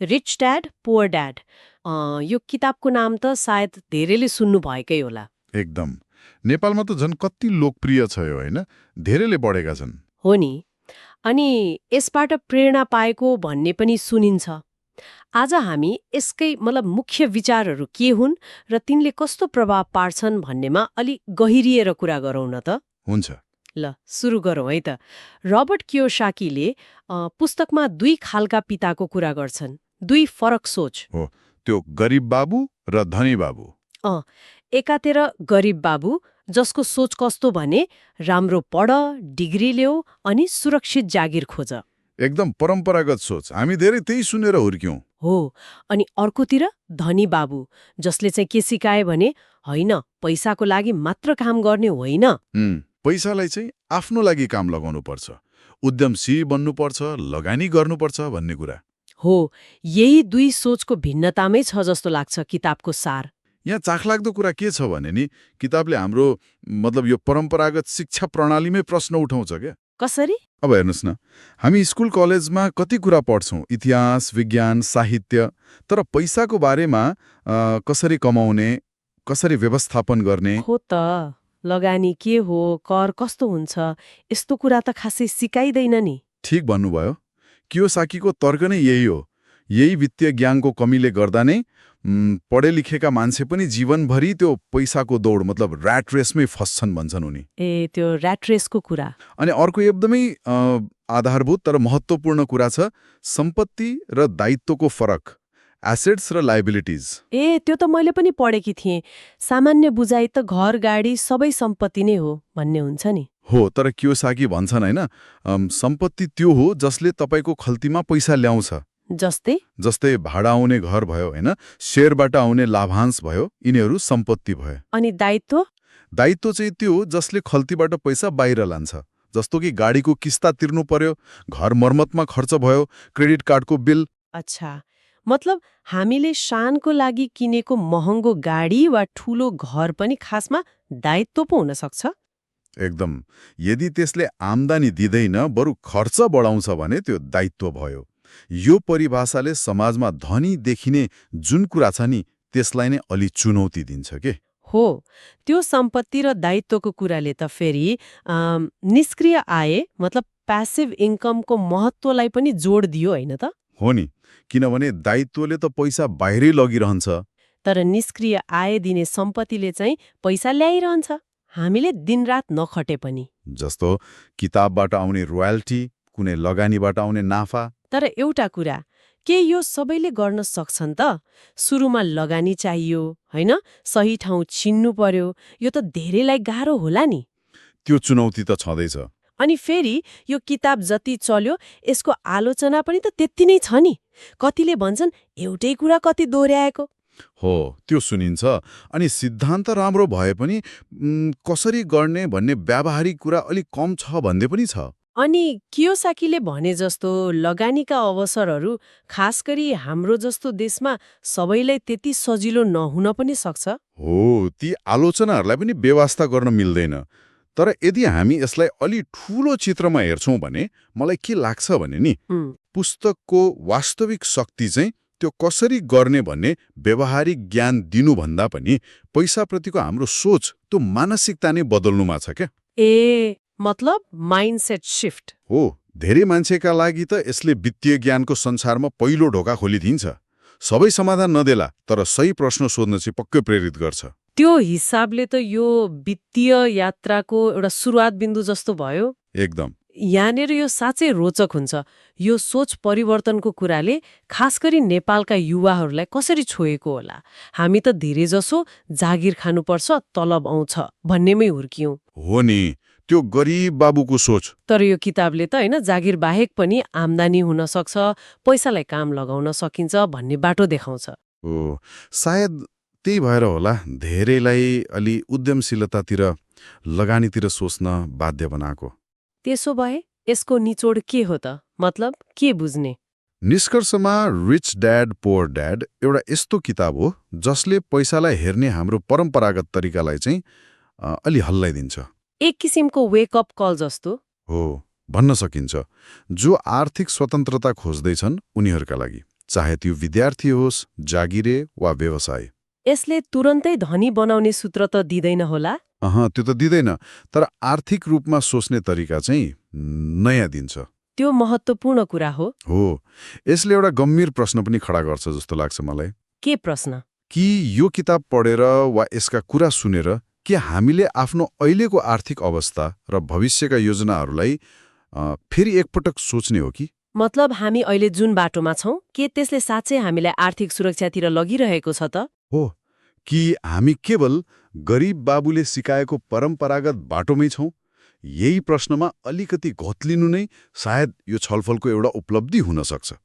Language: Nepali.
Rich dad poor dad. यो किताबको नाम त सायद धेरैले सुन्नु भएकै होला। एकदम। नेपालमा त झन् कति लोकप्रिय छ यो, होइन? धेरैले पढेका छन्। हो नि। अनि यसबाट प्रेरणा पाएको भन्ने पनि सुनिन्छ। आज हामी यसकै मुख्य विचारहरू के हुन् र तिनले कस्तो प्रभाव पार्छन् भन्नेमा अलि गहिरिएर कुरा गरौँ न त। हुन्छ। ल सुरु गरौँ है त। रबर्ट कियोसाकीले पुस्तकमा दुई खालका पिताको कुरा गर्छन्, दुई फरक सोच। हो, त्यो गरिब बाबु र धनी बाबु। एकातिर गरिब बाबु जसको सोच कस्तो भने राम्रो पढ, डिग्री ल्याऊ अनि सुरक्षित जागिर खोज। एकदम परम्परागत सोच, हामी धेरै त्यही सुनेर हुर्क्यौं। हो, अनि अर्कोतिर धनी बाबु जसले चाहिँ के सिकाए भने होइन, पैसाको लागि मात्र काम गर्ने होइन। पैसालाई चाहिँ आफ्नो लागि काम लगाउनुपर्छ, उद्यमशील बन्नुपर्छ, लगानी गर्नुपर्छ भन्ने कुरा। हो, यही दुई सोचको भिन्नतामै छ जस्तो लाग्छ किताबको सार। यहाँ चाखलाग्दो कुरा के छ भने नि, किताबले हाम्रो यो परम्परागत शिक्षा प्रणालीमै प्रश्न उठाउँछ क्या। कसरी? अब हेर्नुहोस् न, हामी स्कुल कलेजमा कति कुरा पढ्छौँ, इतिहास, विज्ञान, साहित्य, तर पैसाको बारेमा कसरी कमाउने, कसरी व्यवस्थापन गर्ने। हो त, लगानी के हो, कर कस्तो हुन्छ, यस्तो कुरा त खासै सिकाइदैन नि। ठिक भन्नुभयो। कियोसाकीको तर्क नै यही हो। यही वित्तीय ज्ञानको कमीले गर्दा नै पढे लेखेका मान्छे पनि जीवनभरि त्यो पैसाको दौड ऱ्याट रेसमै फस्छन् भन्छन् उनी। ए, त्यो ऱ्याट रेसको कुरा। अनि अर्को एकदमै आधारभूत तर महत्त्वपूर्ण कुरा छ सम्पत्ति र दायित्वको फरक, एसेट्स र लायबिलिटिज। ए, त्यो त मैले पनि पढेकी थिएँ। सामान्य बुझाइ त घर गाडी सबै सम्पत्ति नै हो भन्ने हुन्छ नि। हो, तर कियोसाकी भन्छन् होइन, सम्पत्ति त्यो हो जसले तपाईँको खल्तीमा पैसा ल्याउँछ। जस्तै भाडा आउने घर भयो, होइन, शेयरबाट आउने लाभांश भयो, यिनीहरू सम्पत्ति भयो। अनि दायित्व चाहिँ त्यो हो जसले खल्तीबाट पैसा बाहिर लान्छ, जस्तो कि गाडीको किस्ता तिर्नु पर्यो, घर मर्मतमा खर्च भयो, क्रेडिट कार्डको बिल। अच्छा, हामीले शानको लागि किनेको महँगो गाडी वा ठूलो घर पनि खासमा दायित्व पो हुन सक्छ। एकदम। यदि त्यसले आम्दानी दिँदैन बरु खर्च बढाउँछ भने त्यो दायित्व भयो। यो परिभाषाले समाजमा धनी देखिने जुन कुरा छ नि त्यसलाई नै अलि चुनौती दिन्छ के। हो, त्यो सम्पत्ति र दायित्वको कुराले त फेरि निष्क्रिय आय प्यासिभ इन्कमको महत्त्वलाई पनि जोड दियो होइन त। हो नि, किनभने दायित्वले त पैसा बाहिरै लगिरहन्छ, तर निष्क्रिय आय दिने सम्पत्तिले चाहिँ पैसा ल्याइरहन्छ, हामीले दिनरात नखटे पनि। जस्तो किताबबाट आउने रोयल्टी, कुनै लगानीबाट आउने नाफा। तर एउटा कुरा, के यो सबैले गर्न सक्छन् त? सुरुमा लगानी चाहियो, होइन, सही ठाउँ चिन्नु पर्यो, यो त धेरैलाई गाह्रो होला नि। त्यो चुनौती त छँदैछ। अनि फेरि यो किताब जति चल्यो यसको आलोचना पनि त त्यति नै छ नि। कतिले भन्छन् एउटै कुरा कति दोहोऱ्याएको। हो, त्यो सुनिन्छ। अनि सिद्धान्त राम्रो भए पनि कसरी गर्ने भन्ने व्यावहारिक कुरा अलिक कम छ भन्ने पनि छ। अनि कियोसाकीले भने जस्तो लगानीका अवसरहरू खास गरी हाम्रो जस्तो देशमा सबैलाई त्यति सजिलो नहुन पनि सक्छ। हो, ती आलोचनाहरूलाई पनि बेवास्ता गर्न मिल्दैन। तर यदि हामी यसलाई अलि ठूलो चित्रमा हेर्छौँ भने मलाई के लाग्छ भने नि, पुस्तकको वास्तविक शक्ति चाहिँ त्यो कसरी गर्ने भन्ने व्यावहारिक ज्ञान दिनुभन्दा पनि पैसाप्रतिको हाम्रो सोच, त्यो मानसिकता नै बदल्नुमा छ क्या। ए, माइन्डसेट शिफ्ट। हो, धेरै मान्छेका लागि त यसले वित्तीय ज्ञानको संसारमा पहिलो ढोका खोलिदिन्छ। सबै समाधान नदेला तर सही प्रश्न सोध्न चाहिँ पक्कै प्रेरित गर्छ। त्यो हिसाबले त यो वित्तीय यात्राको एउटा सुरुवात बिन्दु जस्तो भयो। एकदम। यहाँनिर यो साँच्चै रोचक हुन्छ। यो सोच परिवर्तनको कुराले खास गरी नेपालका युवाहरूलाई कसरी छोएको होला? हामी त धेरै जसो जागिर खानुपर्छ, तलब आउँछ भन्नेमै हुर्कियौं। हो नि, त्यो गरिब बाबुको सोच। तर यो किताबले त होइन, जागिर बाहेक पनि आम्दानी हुन सक्छ, पैसालाई काम लगाउन सकिन्छ भन्ने बाटो देखाउँछ। हो, सायद त्यही भएर होला धेरैलाई अलि उद्यमशीलतातिर, लगानीतिर सोच्न बाध्य बनाएको। त्यसो भए यसको निचोड के हो त? के बुझ्ने? निष्कर्षमा रिच ड्याड पुअर ड्याड एउटा यस्तो किताब हो जसले पैसालाई हेर्ने हाम्रो परम्परागत तरिकालाई चाहिँ अलि हल्लाइदिन्छ। एक किसिमको वेकअप कल जस्तो हो भन्न सकिन्छ, जो आर्थिक स्वतन्त्रता खोज्दैछन् उनीहरूका लागि। चाहे त्यो विद्यार्थी होस्, जागिरे वा व्यवसाय। यसले तुरन्तै धनी बनाउने सूत्र त दिँदैन होला? त्यो त दिँदैन, तर आर्थिक रूपमा सोच्ने तरिका चाहिँ नयाँ दिन्छ। त्यो महत्त्वपूर्ण कुरा हो। यसले एउटा गम्भीर प्रश्न पनि खडा गर्छ जस्तो लाग्छ मलाई। के प्रश्न? कि यो किताब पढेर वा यसका कुरा सुनेर के हामीले आफ्नो अहिलेको आर्थिक अवस्था र भविष्यका योजनाहरूलाई फेरि एकपटक सोच्ने हो कि? मतलब हामी अहिले जुन बाटोमा छौं, के त्यसले साँच्चै हामीलाई आर्थिक सुरक्षातिर लगिरहेको छ त? कि हामी केवल गरिब बाबुले सिकाएको परम्परागत बाटोमै छौं? यही प्रश्नमा अलिकति घोत्लिनु नै सायद यो छलफलको एउटा उपलब्धि हुन सक्छ।